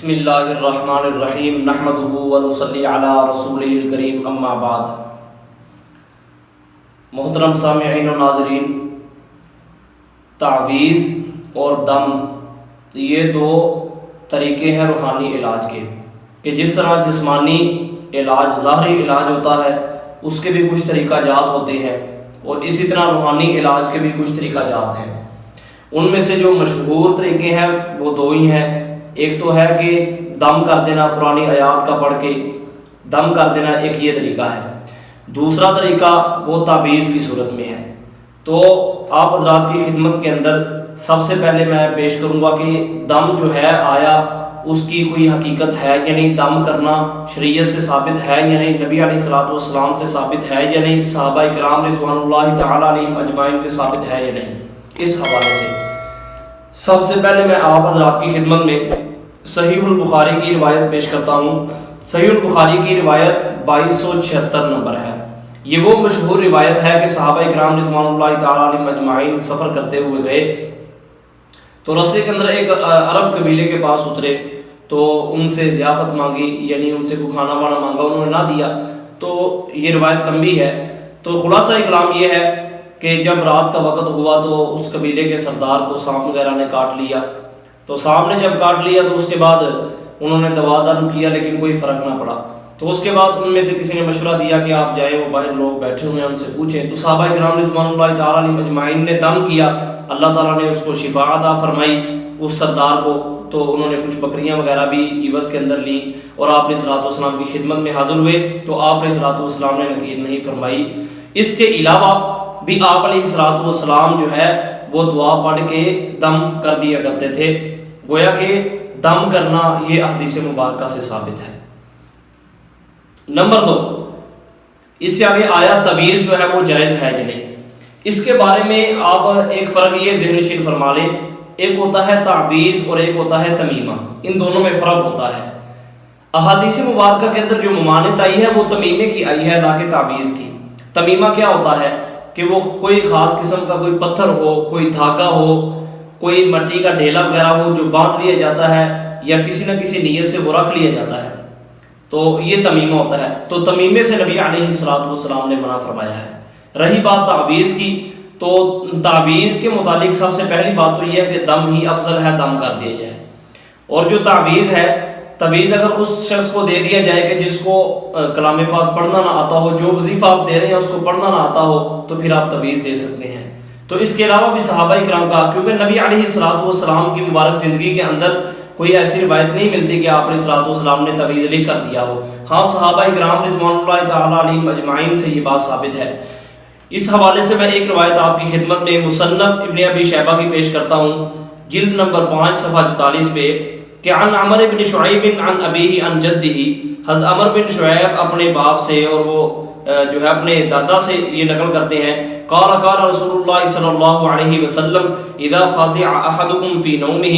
بسم اللہ الرحمن الرحیم نحمدہ ونصلی علی رسولہ الکریم اما بعد۔ محترم سامعین و ناظرین، تعویذ اور دم یہ دو طریقے ہیں روحانی علاج کے، کہ جس طرح جسمانی علاج ظاہری علاج ہوتا ہے اس کے بھی کچھ طریقہ جات ہوتے ہیں، اور اسی طرح روحانی علاج کے بھی کچھ طریقہ جات ہیں۔ ان میں سے جو مشہور طریقے ہیں وہ دو ہی ہیں۔ ایک تو ہے کہ دم کر دینا، قرآنی آیات کا پڑھ کے دم کر دینا، ایک یہ طریقہ ہے۔ دوسرا طریقہ وہ تعویذ کی صورت میں ہے۔ تو آپ حضرات کی خدمت کے اندر سب سے پہلے میں پیش کروں گا کہ دم جو ہے آیا اس کی کوئی حقیقت ہے یا نہیں، دم کرنا شریعت سے ثابت ہے یا نہیں، نبی علیہ الصلوۃ والسلام سے ثابت ہے یا نہیں، صحابہ کرام رضوان اللہ تعالی علیہم اجمعین سے ثابت ہے یا نہیں۔ اس حوالے سے سب سے پہلے میں آپ حضرات کی خدمت میں صحیح البخاری کی روایت پیش کرتا ہوں۔ صحیح البخاری کی روایت 2276 نمبر ہے۔ یہ وہ مشہور روایت ہے کہ صحابہ کرام رضوان اللہ تعالی علیہم اجمعین سفر کرتے ہوئے گئے تو رستے کے اندر ایک عرب قبیلے کے پاس اترے، تو ان سے ضیافت مانگی، یعنی ان سے کوئی کھانا وانا مانگا، انہوں نے نہ دیا۔ تو یہ روایت لمبی ہے، تو خلاصہ کلام یہ ہے کہ جب رات کا وقت ہوا تو اس قبیلے کے سردار کو سانپ وغیرہ نے کاٹ لیا۔ تو سانپ نے جب کاٹ لیا تو اس کے بعد انہوں نے دوا دارو کیا لیکن کوئی فرق نہ پڑا۔ تو اس کے بعد ان میں سے کسی نے مشورہ دیا کہ آپ جائیں، وہ باہر لوگ بیٹھے ہوئے ہیں ان سے پوچھیں۔ تو صحابہ کرام رضوان اللہ تعالیٰ علیہم اجمعین نے دم کیا، اللہ تعالیٰ نے اس کو شفا عطا فرمائی اس سردار کو۔ تو انہوں نے کچھ بکریاں وغیرہ بھی عوض کے اندر لی اور آپ علیہ الصلوۃ والسلام کی خدمت میں حاضر ہوئے، تو آپ علیہ الصلوۃ والسلام نے نکیر نہیں فرمائی۔ اس کے علاوہ بھی آپ علیہ الصلوۃ والسلام جو ہے وہ دعا پڑھ کے دم کر دیا کرتے تھے، گویا کہ دم کرنا یہ احادیث مبارکہ سے ثابت ہے۔ نمبر 2، اس سے آگے آیا تعویذ جو ہے وہ جائز ہے یا نہیں۔ اس کے بارے میں آپ ایک فرق یہ ذہن نشین فرما لیں، ایک ہوتا ہے تعویذ اور ایک ہوتا ہے تمیمہ، ان دونوں میں فرق ہوتا ہے۔ احادیث مبارکہ کے اندر جو ممانعت آئی ہے وہ تمیمے کی آئی ہے، نہ کہ تعویذ کی۔ تمیمہ کیا ہوتا ہے کہ وہ کوئی خاص قسم کا کوئی پتھر ہو، کوئی دھاگا ہو، کوئی مٹی کا ڈھیلا وغیرہ ہو جو باندھ لیا جاتا ہے یا کسی نہ کسی نیت سے وہ رکھ لیا جاتا ہے، تو یہ تمیمہ ہوتا ہے۔ تو تمیمے سے نبی علیہ الصلوۃ والسلام نے منع فرمایا ہے۔ رہی بات تعویذ کی، تو تعویذ کے متعلق سب سے پہلی بات تو یہ ہے کہ دم ہی افضل ہے، دم کر دیا جائے۔ اور جو تعویذ ہے، تعویذ اگر اس شخص کو دے دیا جائے کہ جس کو کلام پاک پڑھنا نہ آتا ہو، جو وظیفہ آپ دے رہے ہیں اس کو پڑھنا نہ آتا ہو، تو پھر آپ تعویذ دے سکتے ہیں۔ تو اس کے علاوہ بھی صحابہ کرام کا، کیونکہ نبی علیہ الصلوۃ والسلام کی مبارک زندگی کے اندر کوئی ایسی روایت نہیں ملتی کہ آپ علیہ الصلوۃ والسلام نے تعویذ لکھ کر دیا ہو۔ ہاں، صحابہ کرام رضوان اللہ تعالیٰ علیہم اجمعین سے یہ بات ثابت ہے۔ اس حوالے سے میں ایک روایت آپ کی خدمت میں مصنف ابن ابی شیبہ کی پیش کرتا ہوں، جلد نمبر 5 صفحہ 44 پہ، کہ عن عمر بن شعیب عن ابیہ عن جدہ، حضرت عمر بن شعیب اپنے باپ سے اور وہ جو ہے اپنے دادا سے یہ نقل کرتے ہیں، قال قال رسول اللہ صلی اللہ علیہ وسلم اذا فزع احدکم فی نومہ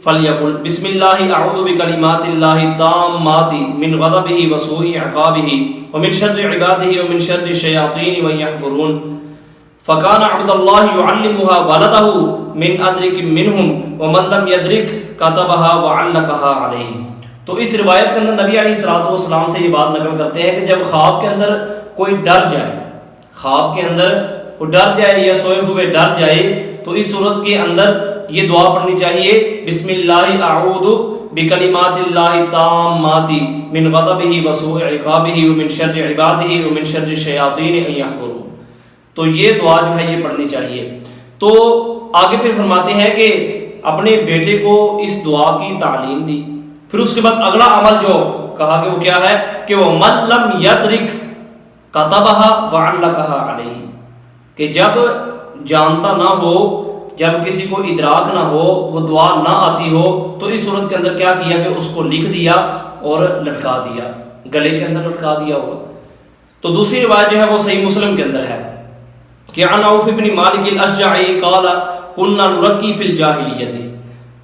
فلیقل بسم اللہ اعوذ بکلمات اللہ التامات من غضبہ وسوء عقابہ ومن شر عبادہ ومن شر الشیاطین وان یحضرون، فکان عبد اللہ یعلمها ولدہ من ادرک منہم ومن لم یدرک کتبها وعلقها علیہ۔ تو اس روایت کے اندر نبی علیہ الصلوۃ والسلام سے یہ بات نقل کرتے ہیں کہ جب خواب کے اندر کوئی ڈر جائے، خواب کے اندر وہ ڈر جائے یا سوئے ہوئے ڈر جائے، تو اس صورت کے اندر یہ دعا پڑھنی چاہیے، بسم اللہ اعوذ بکلمات اللہ التامات من غضبہ وسوء عقابہ ومن شر عبادہ ومن شر الشیاطین ان یحضرون۔ تو یہ دعا جو ہے یہ پڑھنی چاہیے۔ تو آگے پھر فرماتے ہیں کہ اپنے بیٹے کو اس دعا کی تعلیم دی۔ پھر اس کے بعد اگلا عمل جو کہا کہ وہ کیا ہے کہ وہ من لم یدرک کتبہ وعلقہ علیہ، کہ جب جانتا نہ ہو، جب کسی کو ادراک نہ ہو، وہ دعا نہ آتی ہو، تو اس صورت کے اندر کیا کیا کہ اس کو لکھ دیا اور لٹکا دیا، گلے کے اندر لٹکا دیا ہوگا۔ تو دوسری روایت جو ہے وہ صحیح مسلم کے اندر ہے کہ عن عوف بن مالک الاشجعی قال كنا نرقی فی الجاہلیۃ۔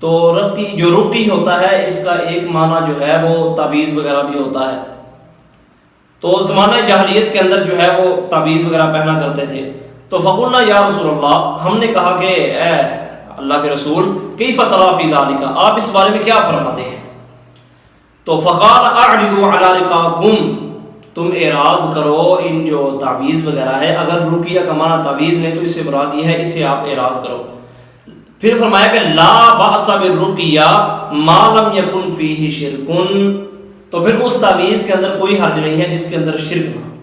تو رقی، جو رقی ہوتا ہے، اس کا ایک معنی جو ہے وہ تعویذ وغیرہ بھی ہوتا ہے۔ تو زمانہ جاہلیت کے اندر جو ہے وہ تعویذ وغیرہ پہنا کرتے تھے۔ تو فقلنا یا رسول اللہ، ہم نے کہا کہ اے اللہ کے رسول، کیف تری فی ذلک، آپ اس بارے میں کیا فرماتے ہیں؟ تو فقال اعرضوا علی رقاکم، تم اعراض کرو ان جو تعویذ وغیرہ ہے، اگر رقیہ کا معنی تعویذ نہیں تو اس سے مراد یہ ہے اس سے آپ اعراض کرو۔ پھر فرمایا کہ لا بأس بالرقیہ ما لم یکن فیہ شرک، تو پھر اس تعویذ کے اندر کوئی حرج نہیں ہے جس کے اندر شرک نہ ہو۔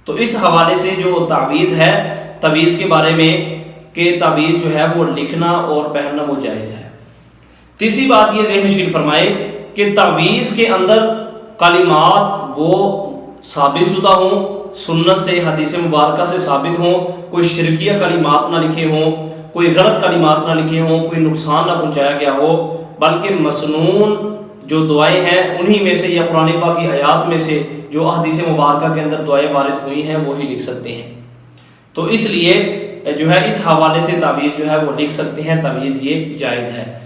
تو اس حوالے سے جو تعویذ ہے، تعویذ کے بارے میں کہ تعویذ جو ہے وہ لکھنا اور پہننا وہ جائز ہے۔ تیسری بات یہ ذہن نشین فرمائے کہ تعویذ کے اندر کلمات وہ ثابت شدہ ہوں، سنت سے حدیث مبارکہ سے ثابت ہوں، کوئی شرکیہ کلمات نہ لکھے ہوں، کوئی غلط کلمات نہ لکھے ہوں، کوئی نقصان نہ پہنچایا گیا ہو، بلکہ مسنون جو دعائیں ہیں انہی میں سے یا قرآن پاک کی آیات میں سے جو حدیث مبارکہ کے اندر دعائیں وارد ہوئی ہیں وہی لکھ سکتے ہیں۔ تو اس لیے جو ہے اس حوالے سے تعویذ جو ہے وہ لکھ سکتے ہیں، تعویذ یہ جائز ہے۔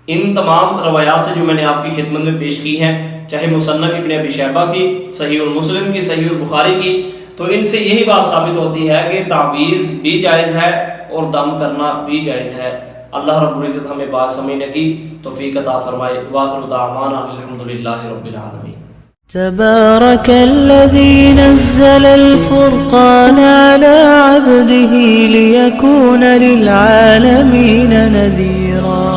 ان تمام روایات سے جو میں نے آپ کی خدمت میں پیش کی ہیں، چاہے مصنف ابن ابی شیبہ کی، صحیح المسلم کی، صحیح البخاری کی، تو ان سے یہی بات ثابت ہوتی ہے کہ تعویذ بھی جائز ہے اور دم کرنا بھی جائز ہے۔ اللہ رب العزت ہمیں بات سمجھنے کی توفیق عطا فرمائے۔ وآخر دعوانا الحمدللہ رب العالمین۔ تبارك الذي نزل الفرقان على عبده ليكون للعالمين نذيرا